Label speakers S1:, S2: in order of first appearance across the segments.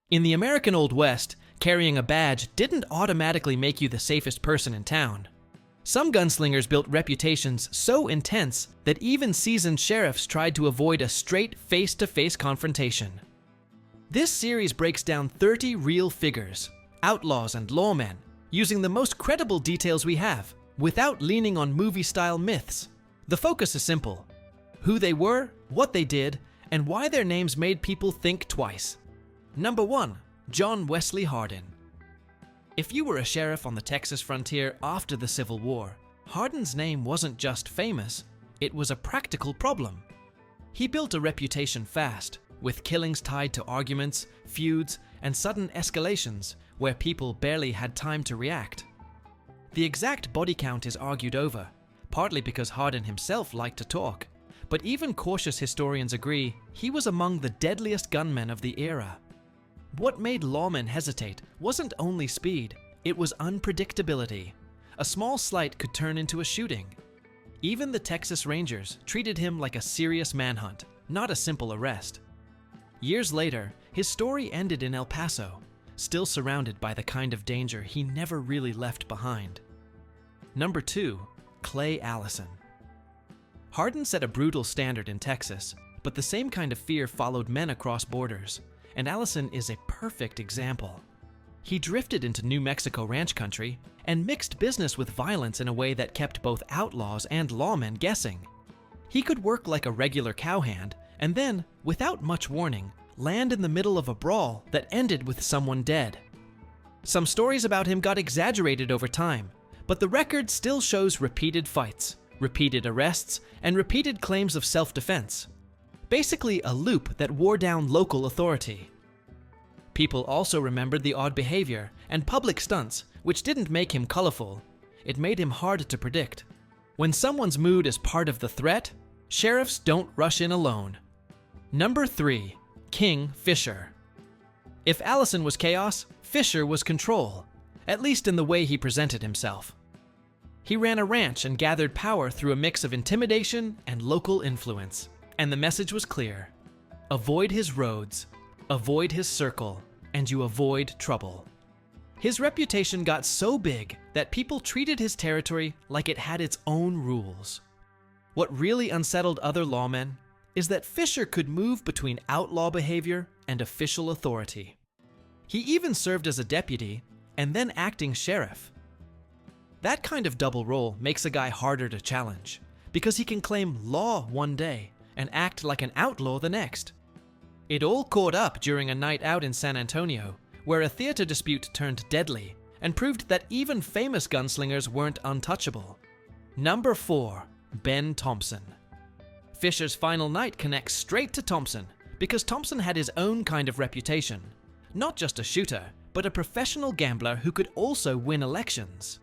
S1: In the American Old West, carrying a badge didn't automatically make you the safest person in town. Some gunslingers built reputations so intense that even seasoned sheriffs tried to avoid a straight face-to-face confrontation. This series breaks down 30 real figures, outlaws and lawmen, using the most credible details we have, without leaning on movie-style myths. The focus is simple: who they were, what they did, and why their names made people think twice. Number 1. John Wesley Hardin. If you were a sheriff on the Texas frontier after the Civil War, Hardin's name wasn't just famous, it was a practical problem. He built a reputation fast, with killings tied to arguments, feuds, and sudden escalations where people barely had time to react. The exact body count is argued over, partly because Hardin himself liked to talk, but even cautious historians agree he was among the deadliest gunmen of the era. What made lawmen hesitate wasn't only speed, it was unpredictability. A small slight could turn into a shooting. Even the Texas Rangers treated him like a serious manhunt, not a simple arrest. Years later, his story ended in El Paso, still surrounded by the kind of danger he never really left behind. Number 2. Clay Allison. Hardin set a brutal standard in Texas, but the same kind of fear followed men across borders, and Allison is a perfect example. He drifted into New Mexico ranch country and mixed business with violence in a way that kept both outlaws and lawmen guessing. He could work like a regular cowhand and then, without much warning, land in the middle of a brawl that ended with someone dead. Some stories about him got exaggerated over time, but the record still shows repeated fights, repeated arrests, and repeated claims of self-defense. Basically a loop that wore down local authority. People also remembered the odd behavior and public stunts, which didn't make him colorful. It made him hard to predict. When someone's mood is part of the threat, sheriffs don't rush in alone. Number 3. King Fisher. If Allison was chaos, Fisher was control, at least in the way he presented himself. He ran a ranch and gathered power through a mix of intimidation and local influence. And the message was clear: avoid his roads, avoid his circle, and you avoid trouble. His reputation got so big that people treated his territory like it had its own rules. What really unsettled other lawmen is that Fisher could move between outlaw behavior and official authority. He even served as a deputy and then acting sheriff. That kind of double role makes a guy harder to challenge, because he can claim law one day and act like an outlaw the next. It all caught up during a night out in San Antonio, where a theater dispute turned deadly and proved that even famous gunslingers weren't untouchable. Number 4. Ben Thompson. Fisher's final night connects straight to Thompson because Thompson had his own kind of reputation. Not just a shooter, but a professional gambler who could also win elections.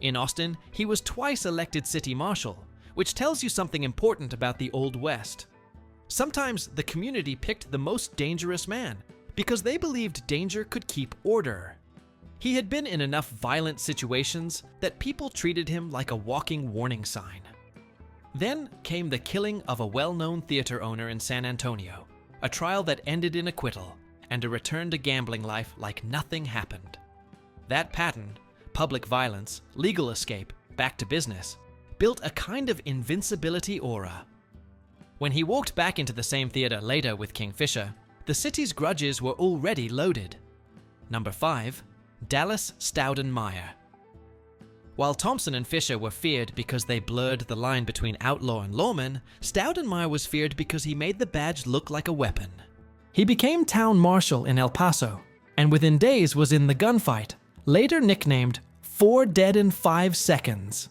S1: In Austin, he was twice elected city marshal, which tells you something important about the Old West. Sometimes the community picked the most dangerous man because they believed danger could keep order. He had been in enough violent situations that people treated him like a walking warning sign. Then came the killing of a well-known theater owner in San Antonio, a trial that ended in acquittal, and a return to gambling life like nothing happened. That pattern, public violence, legal escape, back to business, built a kind of invincibility aura. When he walked back into the same theater later with King Fisher, the city's grudges were already loaded. Number 5. Dallas Staudenmeier. While Thompson and Fisher were feared because they blurred the line between outlaw and lawman, Staudenmeier was feared because he made the badge look like a weapon. He became town marshal in El Paso, and within days was in the gunfight, later nicknamed 4 Dead in 5 Seconds.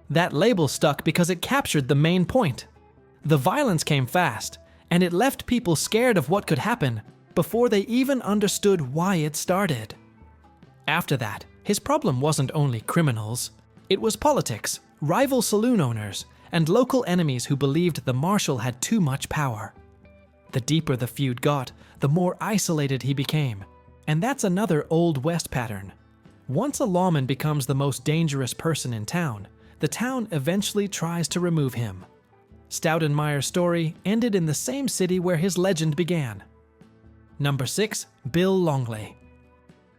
S1: That label stuck because it captured the main point. The violence came fast, and it left people scared of what could happen before they even understood why it started. After that, his problem wasn't only criminals. It was politics, rival saloon owners, and local enemies who believed the marshal had too much power. The deeper the feud got, the more isolated he became. And that's another Old West pattern. Once a lawman becomes the most dangerous person in town, the town eventually tries to remove him. Staudenmeier's story ended in the same city where his legend began. Number 6. Bill Longley.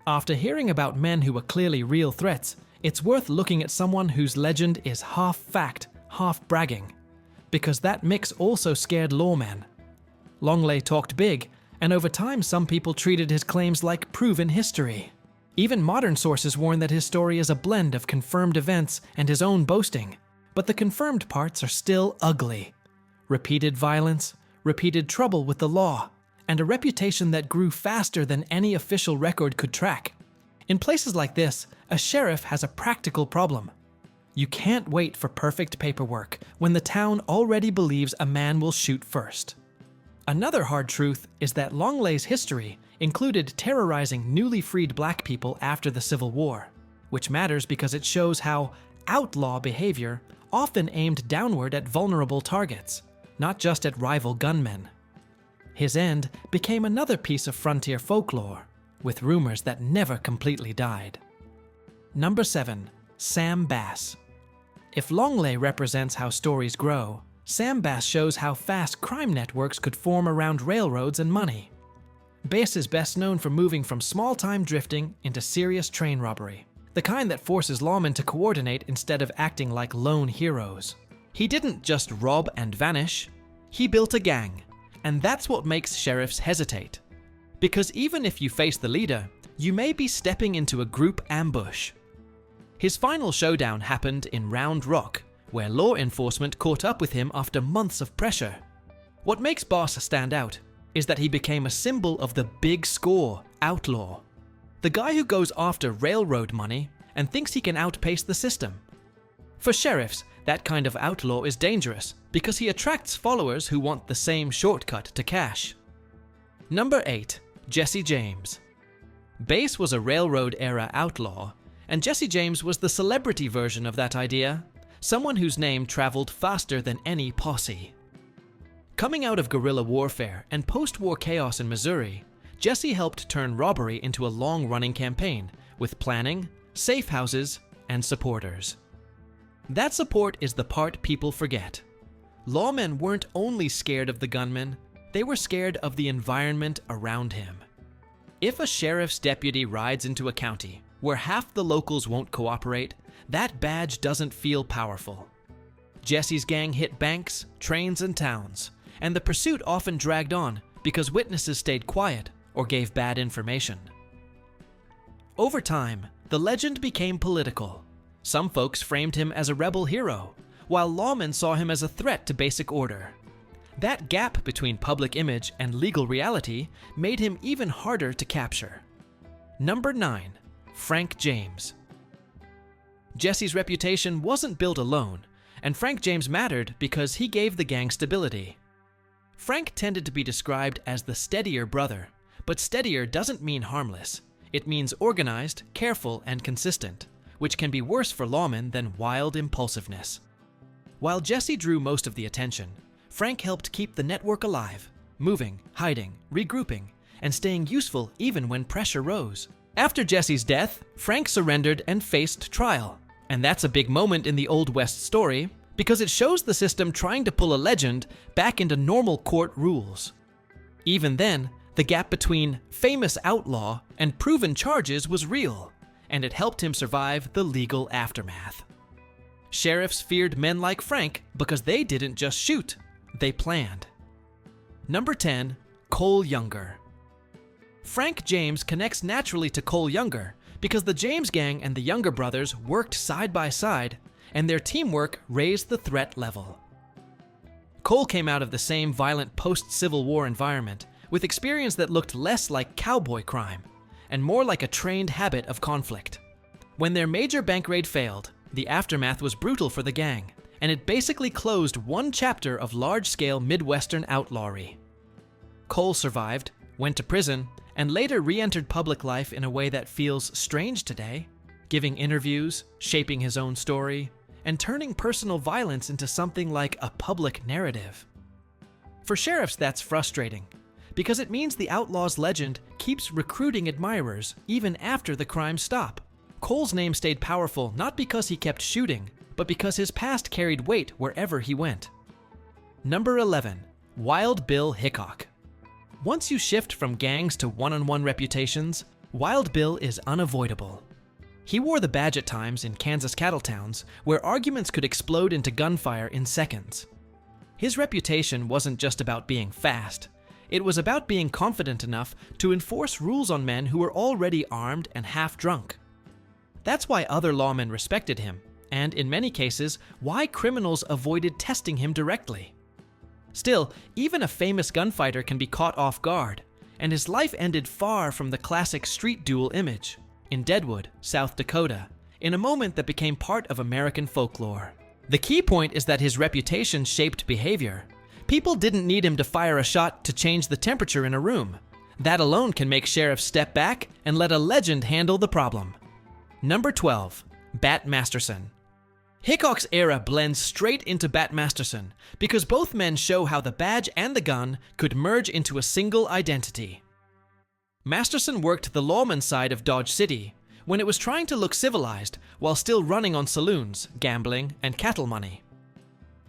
S1: After hearing about men who were clearly real threats, it's worth looking at someone whose legend is half fact, half bragging, because that mix also scared lawmen. Longley talked big, and over time some people treated his claims like proven history. Even modern sources warn that his story is a blend of confirmed events and his own boasting, but the confirmed parts are still ugly. Repeated violence, repeated trouble with the law, and a reputation that grew faster than any official record could track. In places like this, a sheriff has a practical problem. You can't wait for perfect paperwork when the town already believes a man will shoot first. Another hard truth is that Longley's history included terrorizing newly freed black people after the Civil War, which matters because it shows how outlaw behavior often aimed downward at vulnerable targets, not just at rival gunmen. His end became another piece of frontier folklore, with rumors that never completely died. Number 7. Sam Bass. If Longley represents how stories grow, Sam Bass shows how fast crime networks could form around railroads and money. Bass is best known for moving from small-time drifting into serious train robbery, the kind that forces lawmen to coordinate instead of acting like lone heroes. He didn't just rob and vanish, he built a gang, and that's what makes sheriffs hesitate. Because even if you face the leader, you may be stepping into a group ambush. His final showdown happened in Round Rock, where law enforcement caught up with him after months of pressure. What makes Bass stand out is that he became a symbol of the big score outlaw. The guy who goes after railroad money and thinks he can outpace the system. For sheriffs, that kind of outlaw is dangerous because he attracts followers who want the same shortcut to cash. Number 8. Jesse James. Bass was a railroad-era outlaw, and Jesse James was the celebrity version of that idea, someone whose name traveled faster than any posse. Coming out of guerrilla warfare and post-war chaos in Missouri, Jesse helped turn robbery into a long-running campaign with planning, safe houses, and supporters. That support is the part people forget. Lawmen weren't only scared of the gunman, they were scared of the environment around him. If a sheriff's deputy rides into a county where half the locals won't cooperate, that badge doesn't feel powerful. Jesse's gang hit banks, trains, and towns, and the pursuit often dragged on because witnesses stayed quiet or gave bad information. Over time, the legend became political. Some folks framed him as a rebel hero, while lawmen saw him as a threat to basic order. That gap between public image and legal reality made him even harder to capture. Number 9. Frank James. Jesse's reputation wasn't built alone, and Frank James mattered because he gave the gang stability. Frank tended to be described as the steadier brother, but steadier doesn't mean harmless. It means organized, careful, and consistent, which can be worse for lawmen than wild impulsiveness. While Jesse drew most of the attention, Frank helped keep the network alive, moving, hiding, regrouping, and staying useful even when pressure rose. After Jesse's death, Frank surrendered and faced trial. And that's a big moment in the Old West story because it shows the system trying to pull a legend back into normal court rules. Even then, the gap between famous outlaw and proven charges was real, and it helped him survive the legal aftermath. Sheriffs feared men like Frank because they didn't just shoot, they planned. Number 10. Cole Younger. Frank James connects naturally to Cole Younger because the James gang and the Younger brothers worked side by side, and their teamwork raised the threat level. Cole came out of the same violent post-Civil War environment with experience that looked less like cowboy crime and more like a trained habit of conflict. When their major bank raid failed, the aftermath was brutal for the gang, and it basically closed one chapter of large-scale Midwestern outlawry. Cole survived, went to prison, and later re-entered public life in a way that feels strange today, giving interviews, shaping his own story, and turning personal violence into something like a public narrative. For sheriffs, that's frustrating, because it means the outlaw's legend keeps recruiting admirers even after the crimes stop. Cole's name stayed powerful not because he kept shooting, but because his past carried weight wherever he went. Number 11. Wild Bill Hickok. Once you shift from gangs to one-on-one reputations, Wild Bill is unavoidable. He wore the badge at times in Kansas cattle towns, where arguments could explode into gunfire in seconds. His reputation wasn't just about being fast. It was about being confident enough to enforce rules on men who were already armed and half-drunk. That's why other lawmen respected him, and in many cases, why criminals avoided testing him directly. Still, even a famous gunfighter can be caught off guard, and his life ended far from the classic street duel image, in Deadwood, South Dakota, in a moment that became part of American folklore. The key point is that his reputation shaped behavior. People didn't need him to fire a shot to change the temperature in a room. That alone can make sheriffs step back and let a legend handle the problem. Number 12. Bat Masterson. Hickok's era blends straight into Bat Masterson because both men show how the badge and the gun could merge into a single identity. Masterson worked the lawman side of Dodge City when it was trying to look civilized while still running on saloons, gambling, and cattle money.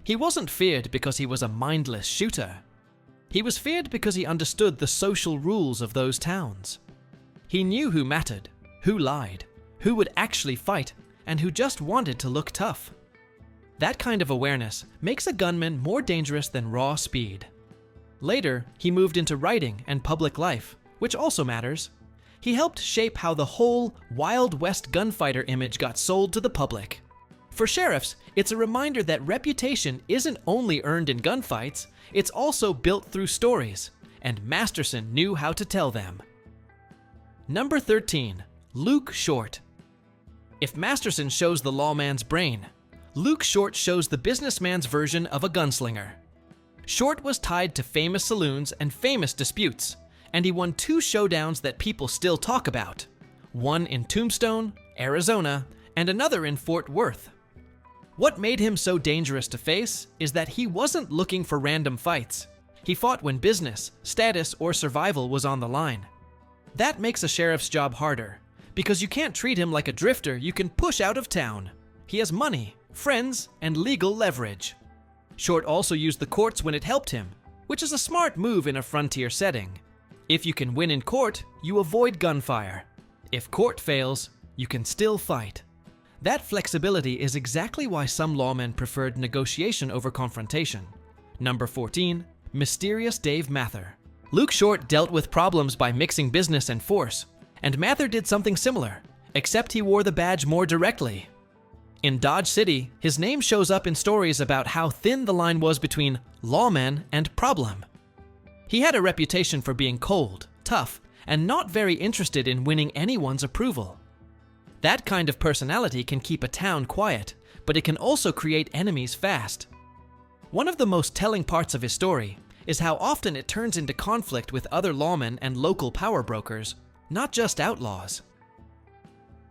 S1: He wasn't feared because he was a mindless shooter. He was feared because he understood the social rules of those towns. He knew who mattered, who lied, who would actually fight, and who just wanted to look tough. That kind of awareness makes a gunman more dangerous than raw speed. Later, he moved into writing and public life, which also matters. He helped shape how the whole Wild West gunfighter image got sold to the public. For sheriffs, it's a reminder that reputation isn't only earned in gunfights, it's also built through stories, and Masterson knew how to tell them. Number 13. Luke Short. If Masterson shows the lawman's brain, Luke Short shows the businessman's version of a gunslinger. Short was tied to famous saloons and famous disputes, and he won 2 showdowns that people still talk about. One in Tombstone, Arizona, and another in Fort Worth. What made him so dangerous to face is that he wasn't looking for random fights. He fought when business, status, or survival was on the line. That makes a sheriff's job harder, because you can't treat him like a drifter you can push out of town. He has money, friends, and legal leverage. Short also used the courts when it helped him, which is a smart move in a frontier setting. If you can win in court, you avoid gunfire. If court fails, you can still fight. That flexibility is exactly why some lawmen preferred negotiation over confrontation. Number 14. Mysterious Dave Mather. Luke Short dealt with problems by mixing business and force, and Mather did something similar, except he wore the badge more directly. In Dodge City, his name shows up in stories about how thin the line was between lawman and problem. He had a reputation for being cold, tough, and not very interested in winning anyone's approval. That kind of personality can keep a town quiet, but it can also create enemies fast. One of the most telling parts of his story is how often it turns into conflict with other lawmen and local power brokers, not just outlaws.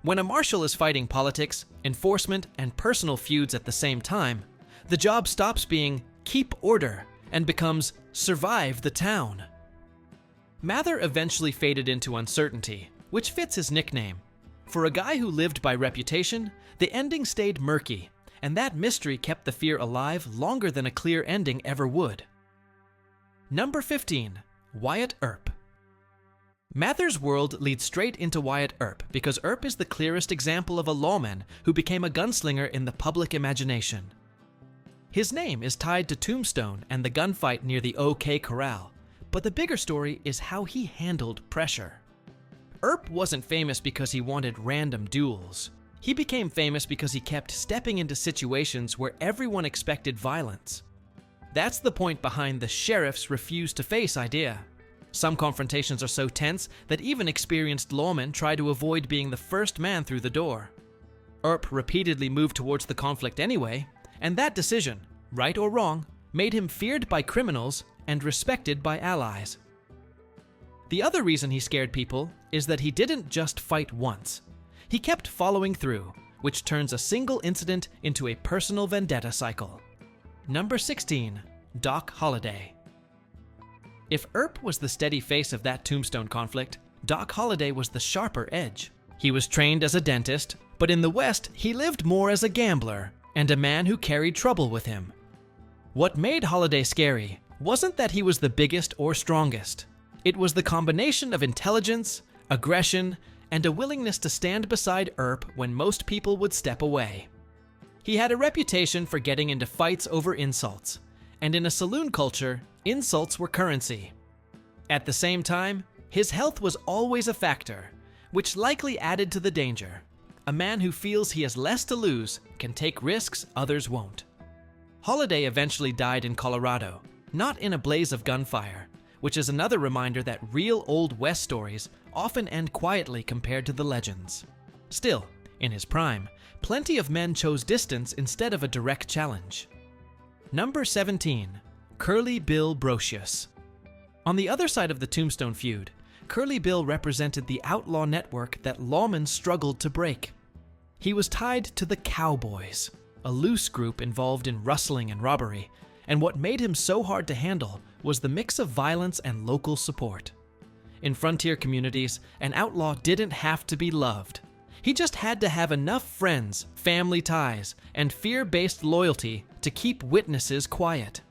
S1: When a marshal is fighting politics, enforcement, and personal feuds at the same time, the job stops being keep order and becomes survive the town. Mather eventually faded into uncertainty, which fits his nickname. For a guy who lived by reputation, the ending stayed murky, and that mystery kept the fear alive longer than a clear ending ever would. Number 15. Wyatt Earp. Mather's world leads straight into Wyatt Earp because Earp is the clearest example of a lawman who became a gunslinger in the public imagination. His name is tied to Tombstone and the gunfight near the OK Corral, but the bigger story is how he handled pressure. Earp wasn't famous because he wanted random duels. He became famous because he kept stepping into situations where everyone expected violence. That's the point behind the sheriffs refuse to face idea. Some confrontations are so tense that even experienced lawmen try to avoid being the first man through the door. Earp repeatedly moved towards the conflict anyway, and that decision, right or wrong, made him feared by criminals and respected by allies. The other reason he scared people is that he didn't just fight once. He kept following through, which turns a single incident into a personal vendetta cycle. Number 16. Doc Holliday. If Earp was the steady face of that Tombstone conflict, Doc Holliday was the sharper edge. He was trained as a dentist, but in the West, he lived more as a gambler and a man who carried trouble with him. What made Holliday scary wasn't that he was the biggest or strongest. It was the combination of intelligence, aggression, and a willingness to stand beside Earp when most people would step away. He had a reputation for getting into fights over insults, and in a saloon culture, insults were currency. At the same time, his health was always a factor, which likely added to the danger. A man who feels he has less to lose can take risks others won't. Holiday eventually died in Colorado, not in a blaze of gunfire, which is another reminder that real Old West stories often end quietly compared to the legends. Still, in his prime, plenty of men chose distance instead of a direct challenge. Number 17. Curly Bill Brocious. On the other side of the Tombstone feud, Curly Bill represented the outlaw network that lawmen struggled to break. He was tied to the Cowboys, a loose group involved in rustling and robbery, and what made him so hard to handle was the mix of violence and local support. In frontier communities, an outlaw didn't have to be loved. He just had to have enough friends, family ties, and fear-based loyalty to keep witnesses quiet.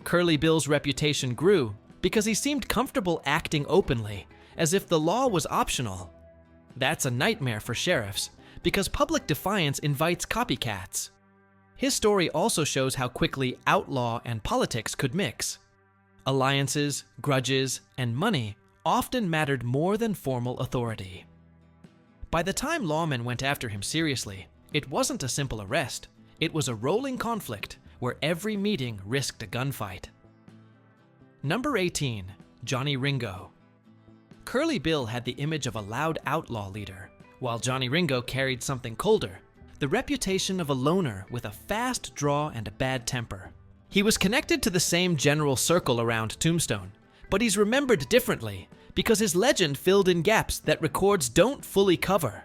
S1: Curly Bill's reputation grew because he seemed comfortable acting openly, as if the law was optional. That's a nightmare for sheriffs, because public defiance invites copycats. His story also shows how quickly outlaw and politics could mix. Alliances, grudges, and money often mattered more than formal authority. By the time lawmen went after him seriously, it wasn't a simple arrest. It was a rolling conflict where every meeting risked a gunfight. Number 18. Johnny Ringo. Curly Bill had the image of a loud outlaw leader, while Johnny Ringo carried something colder, the reputation of a loner with a fast draw and a bad temper. He was connected to the same general circle around Tombstone, but he's remembered differently because his legend filled in gaps that records don't fully cover.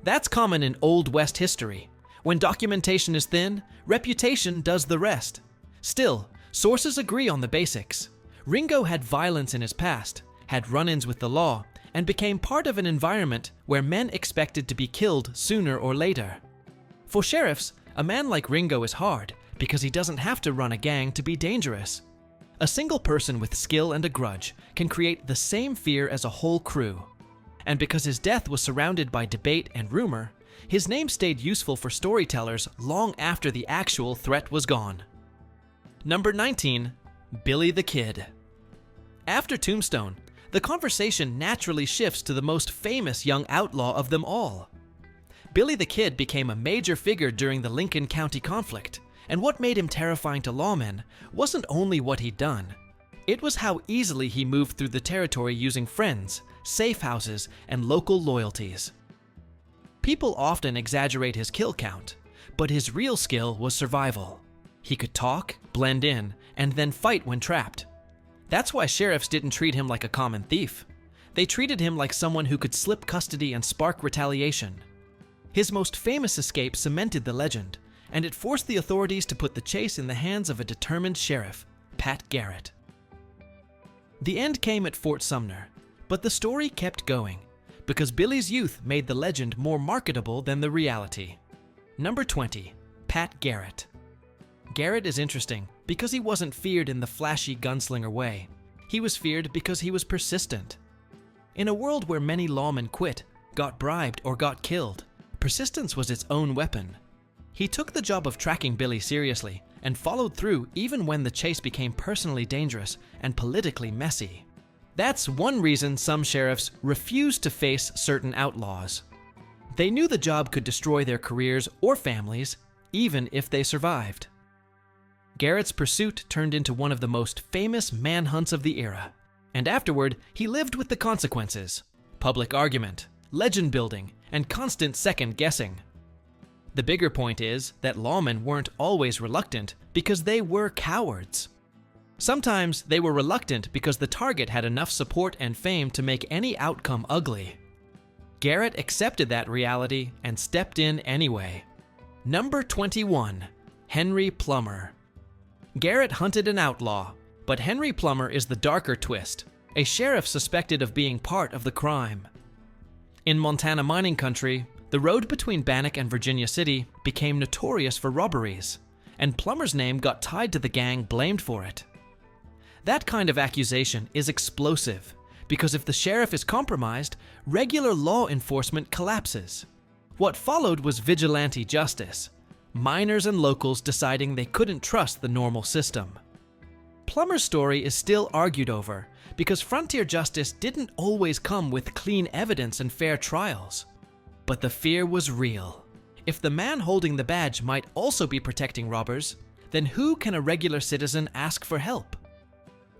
S1: That's common in Old West history. When documentation is thin, reputation does the rest. Still, sources agree on the basics. Ringo had violence in his past, had run-ins with the law, and became part of an environment where men expected to be killed sooner or later. For sheriffs, a man like Ringo is hard because he doesn't have to run a gang to be dangerous. A single person with skill and a grudge can create the same fear as a whole crew. And because his death was surrounded by debate and rumor, his name stayed useful for storytellers long after the actual threat was gone. Number 19. Billy the Kid. After Tombstone, the conversation naturally shifts to the most famous young outlaw of them all. Billy the Kid became a major figure during the Lincoln County conflict, and what made him terrifying to lawmen wasn't only what he'd done. It was how easily he moved through the territory using friends, safe houses, and local loyalties. People often exaggerate his kill count, but his real skill was survival. He could talk, blend in, and then fight when trapped. That's why sheriffs didn't treat him like a common thief. They treated him like someone who could slip custody and spark retaliation. His most famous escape cemented the legend, and it forced the authorities to put the chase in the hands of a determined sheriff, Pat Garrett. The end came at Fort Sumner, but the story kept going, because Billy's youth made the legend more marketable than the reality. Number 20. Pat Garrett. Garrett is interesting because he wasn't feared in the flashy gunslinger way. He was feared because he was persistent. In a world where many lawmen quit, got bribed, or got killed, persistence was its own weapon. He took the job of tracking Billy seriously and followed through even when the chase became personally dangerous and politically messy. That's one reason some sheriffs refused to face certain outlaws. They knew the job could destroy their careers or families, even if they survived. Garrett's pursuit turned into one of the most famous manhunts of the era, and afterward, he lived with the consequences: public argument, legend building, and constant second-guessing. The bigger point is that lawmen weren't always reluctant because they were cowards. Sometimes they were reluctant because the target had enough support and fame to make any outcome ugly. Garrett accepted that reality and stepped in anyway. Number 21. Henry Plummer. Garrett hunted an outlaw, but Henry Plummer is the darker twist, a sheriff suspected of being part of the crime. In Montana mining country, the road between Bannock and Virginia City became notorious for robberies, and Plummer's name got tied to the gang blamed for it. That kind of accusation is explosive, because if the sheriff is compromised, regular law enforcement collapses. What followed was vigilante justice, miners and locals deciding they couldn't trust the normal system. Plummer's story is still argued over, because frontier justice didn't always come with clean evidence and fair trials. But the fear was real. If the man holding the badge might also be protecting robbers, then who can a regular citizen ask for help?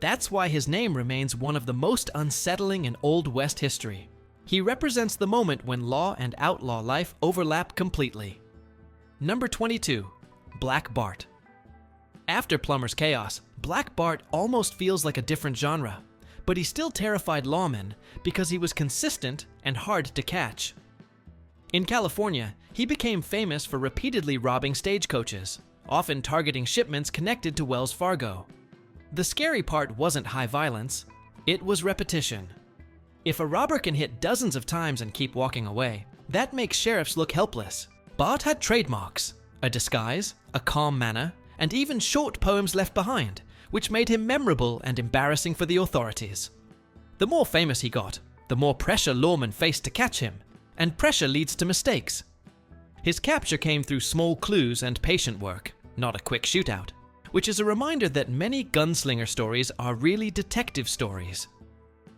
S1: That's why his name remains one of the most unsettling in Old West history. He represents the moment when law and outlaw life overlap completely. Number 22. Black Bart. After Plummer's chaos, Black Bart almost feels like a different genre, but he still terrified lawmen because he was consistent and hard to catch. In California, he became famous for repeatedly robbing stagecoaches, often targeting shipments connected to Wells Fargo. The scary part wasn't high violence, it was repetition. If a robber can hit dozens of times and keep walking away, that makes sheriffs look helpless. Bart had trademarks, a disguise, a calm manner, and even short poems left behind, which made him memorable and embarrassing for the authorities. The more famous he got, the more pressure lawmen faced to catch him, and pressure leads to mistakes. His capture came through small clues and patient work, not a quick shootout, which is a reminder that many gunslinger stories are really detective stories.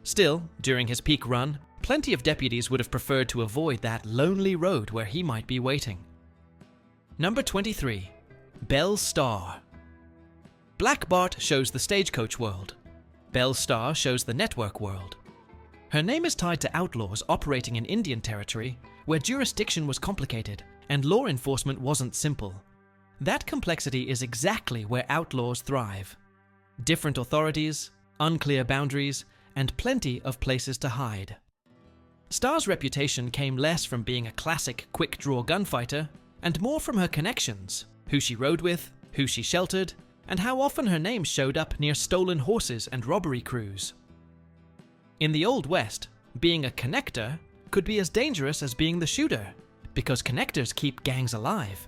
S1: Still, during his peak run, plenty of deputies would have preferred to avoid that lonely road where he might be waiting. Number 23. Belle Starr. Black Bart shows the stagecoach world. Belle Starr shows the network world. Her name is tied to outlaws operating in Indian territory, where jurisdiction was complicated and law enforcement wasn't simple. That complexity is exactly where outlaws thrive. Different authorities, unclear boundaries, and plenty of places to hide. Starr's reputation came less from being a classic quick-draw gunfighter and more from her connections, who she rode with, who she sheltered, and how often her name showed up near stolen horses and robbery crews. In the Old West, being a connector could be as dangerous as being the shooter, because connectors keep gangs alive.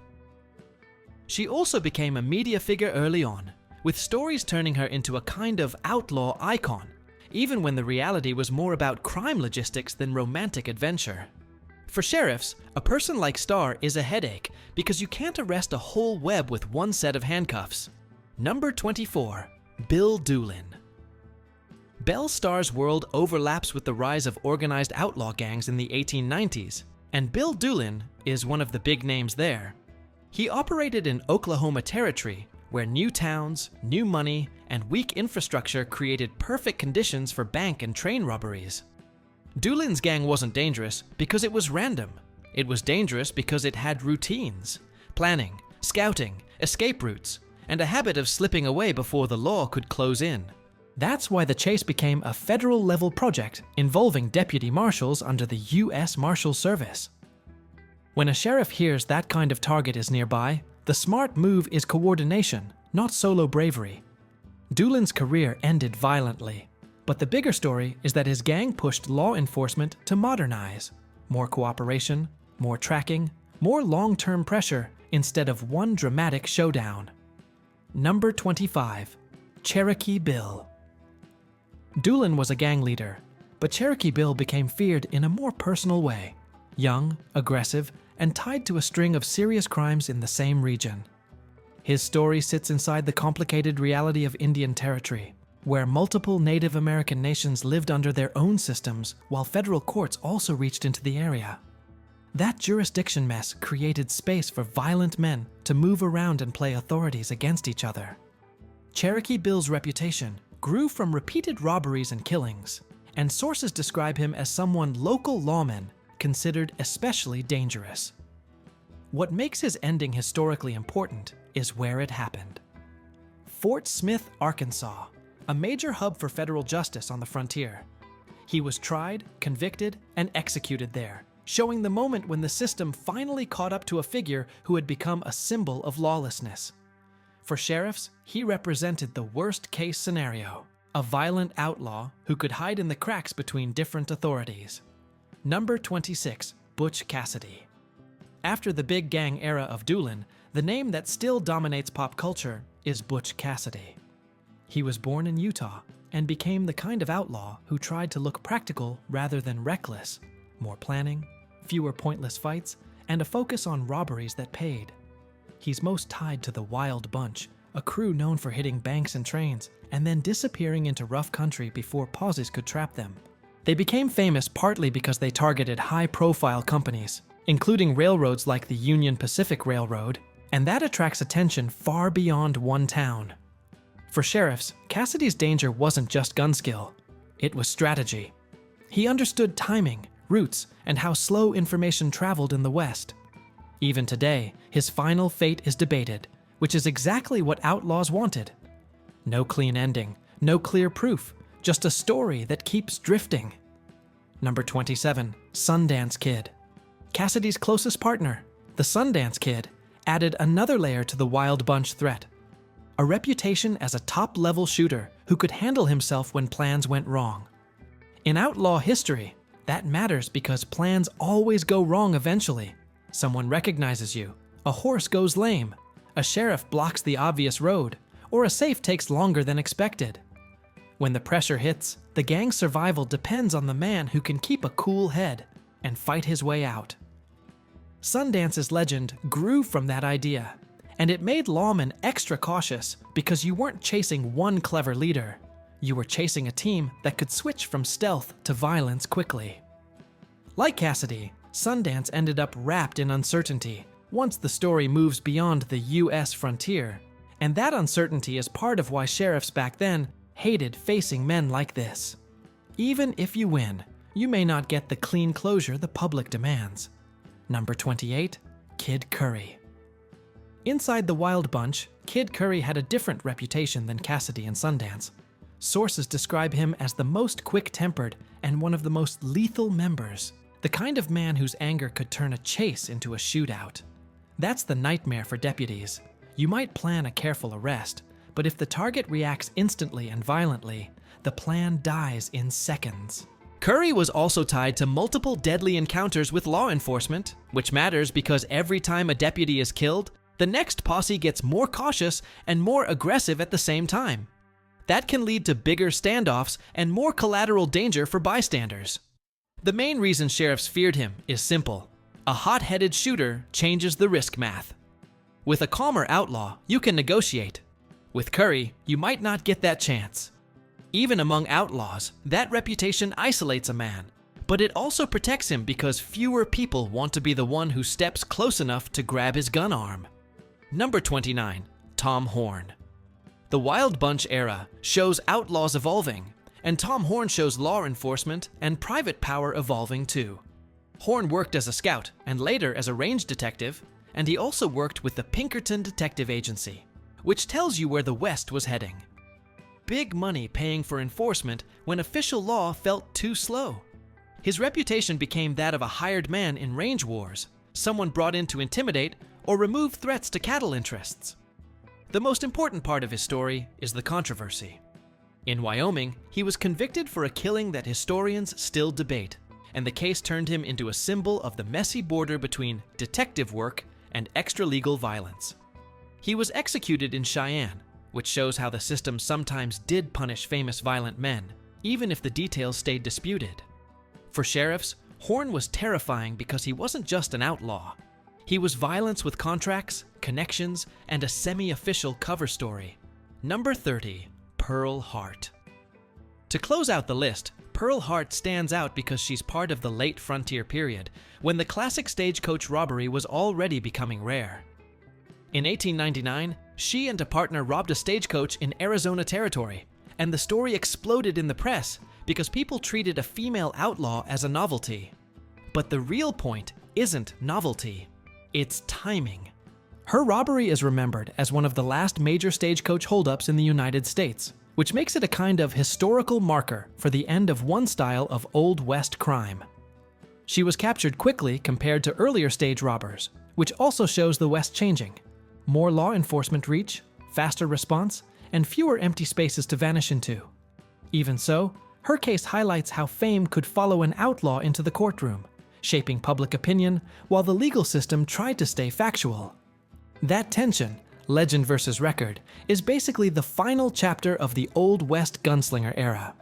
S1: She also became a media figure early on, with stories turning her into a kind of outlaw icon, even when the reality was more about crime logistics than romantic adventure. For sheriffs, a person like Starr is a headache because you can't arrest a whole web with one set of handcuffs. Number 24. Bill Doolin. Belle Starr's world overlaps with the rise of organized outlaw gangs in the 1890s, and Bill Doolin is one of the big names there. He operated in Oklahoma Territory, where new towns, new money, and weak infrastructure created perfect conditions for bank and train robberies. Doolin's gang wasn't dangerous because it was random. It was dangerous because it had routines, planning, scouting, escape routes, and a habit of slipping away before the law could close in. That's why the chase became a federal-level project involving deputy marshals under the U.S. Marshals Service. When a sheriff hears that kind of target is nearby, the smart move is coordination, not solo bravery. Doolin's career ended violently, but the bigger story is that his gang pushed law enforcement to modernize. More cooperation, more tracking, more long-term pressure instead of one dramatic showdown. Number 25. Cherokee Bill. Doolin was a gang leader, but Cherokee Bill became feared in a more personal way. Young, aggressive, and tied to a string of serious crimes in the same region. His story sits inside the complicated reality of Indian Territory, where multiple Native American nations lived under their own systems while federal courts also reached into the area. That jurisdiction mess created space for violent men to move around and play authorities against each other. Cherokee Bill's reputation grew from repeated robberies and killings, and sources describe him as someone local lawmen considered especially dangerous. What makes his ending historically important is where it happened. Fort Smith, Arkansas, a major hub for federal justice on the frontier. He was tried, convicted, and executed there, showing the moment when the system finally caught up to a figure who had become a symbol of lawlessness. For sheriffs, he represented the worst-case scenario, a violent outlaw who could hide in the cracks between different authorities. Number 26. Butch Cassidy. After the big gang era of Doolin, the name that still dominates pop culture is Butch Cassidy. He was born in Utah and became the kind of outlaw who tried to look practical rather than reckless. More planning, fewer pointless fights, and a focus on robberies that paid. He's most tied to the Wild Bunch, a crew known for hitting banks and trains and then disappearing into rough country before posses could trap them. They became famous partly because they targeted high-profile companies, including railroads like the Union Pacific Railroad, and that attracts attention far beyond one town. For sheriffs, Cassidy's danger wasn't just gun skill, it was strategy. He understood timing, routes, and how slow information traveled in the West. Even today, his final fate is debated, which is exactly what outlaws wanted. No clean ending, no clear proof, just a story that keeps drifting. Number 27, Sundance Kid. Cassidy's closest partner, the Sundance Kid, added another layer to the Wild Bunch threat. A reputation as a top-level shooter who could handle himself when plans went wrong. In outlaw history, that matters because plans always go wrong eventually. Someone recognizes you, a horse goes lame, a sheriff blocks the obvious road, or a safe takes longer than expected. When the pressure hits, the gang's survival depends on the man who can keep a cool head and fight his way out. Sundance's legend grew from that idea, and it made lawmen extra cautious because you weren't chasing one clever leader. You were chasing a team that could switch from stealth to violence quickly. Like Cassidy, Sundance ended up wrapped in uncertainty once the story moves beyond the US frontier, and that uncertainty is part of why sheriffs back then hated facing men like this. Even if you win, you may not get the clean closure the public demands. Number 28, Kid Curry. Inside the Wild Bunch, Kid Curry had a different reputation than Cassidy and Sundance. Sources describe him as the most quick-tempered and one of the most lethal members, the kind of man whose anger could turn a chase into a shootout. That's the nightmare for deputies. You might plan a careful arrest, but if the target reacts instantly and violently, the plan dies in seconds. Curry was also tied to multiple deadly encounters with law enforcement, which matters because every time a deputy is killed, the next posse gets more cautious and more aggressive at the same time. That can lead to bigger standoffs and more collateral danger for bystanders. The main reason sheriffs feared him is simple. A hot-headed shooter changes the risk math. With a calmer outlaw, you can negotiate. With Curry, you might not get that chance. Even among outlaws, that reputation isolates a man, but it also protects him because fewer people want to be the one who steps close enough to grab his gun arm. Number 29, Tom Horn. The Wild Bunch era shows outlaws evolving, and Tom Horn shows law enforcement and private power evolving too. Horn worked as a scout and later as a range detective, and he also worked with the Pinkerton Detective Agency, which tells you where the West was heading. Big money paying for enforcement when official law felt too slow. His reputation became that of a hired man in range wars, someone brought in to intimidate or remove threats to cattle interests. The most important part of his story is the controversy. In Wyoming, he was convicted for a killing that historians still debate, and the case turned him into a symbol of the messy border between detective work and extra-legal violence. He was executed in Cheyenne, which shows how the system sometimes did punish famous violent men, even if the details stayed disputed. For sheriffs, Horn was terrifying because he wasn't just an outlaw. He was violence with contracts, connections, and a semi-official cover story. Number 30, Pearl Hart. To close out the list, Pearl Hart stands out because she's part of the late frontier period, when the classic stagecoach robbery was already becoming rare. In 1899, she and a partner robbed a stagecoach in Arizona Territory, and the story exploded in the press because people treated a female outlaw as a novelty. But the real point isn't novelty, it's timing. Her robbery is remembered as one of the last major stagecoach holdups in the United States, which makes it a kind of historical marker for the end of one style of Old West crime. She was captured quickly compared to earlier stage robbers, which also shows the West changing. More law enforcement reach, faster response, and fewer empty spaces to vanish into. Even so, her case highlights how fame could follow an outlaw into the courtroom, shaping public opinion while the legal system tried to stay factual. That tension, Legend vs. Record, is basically the final chapter of the Old West gunslinger era.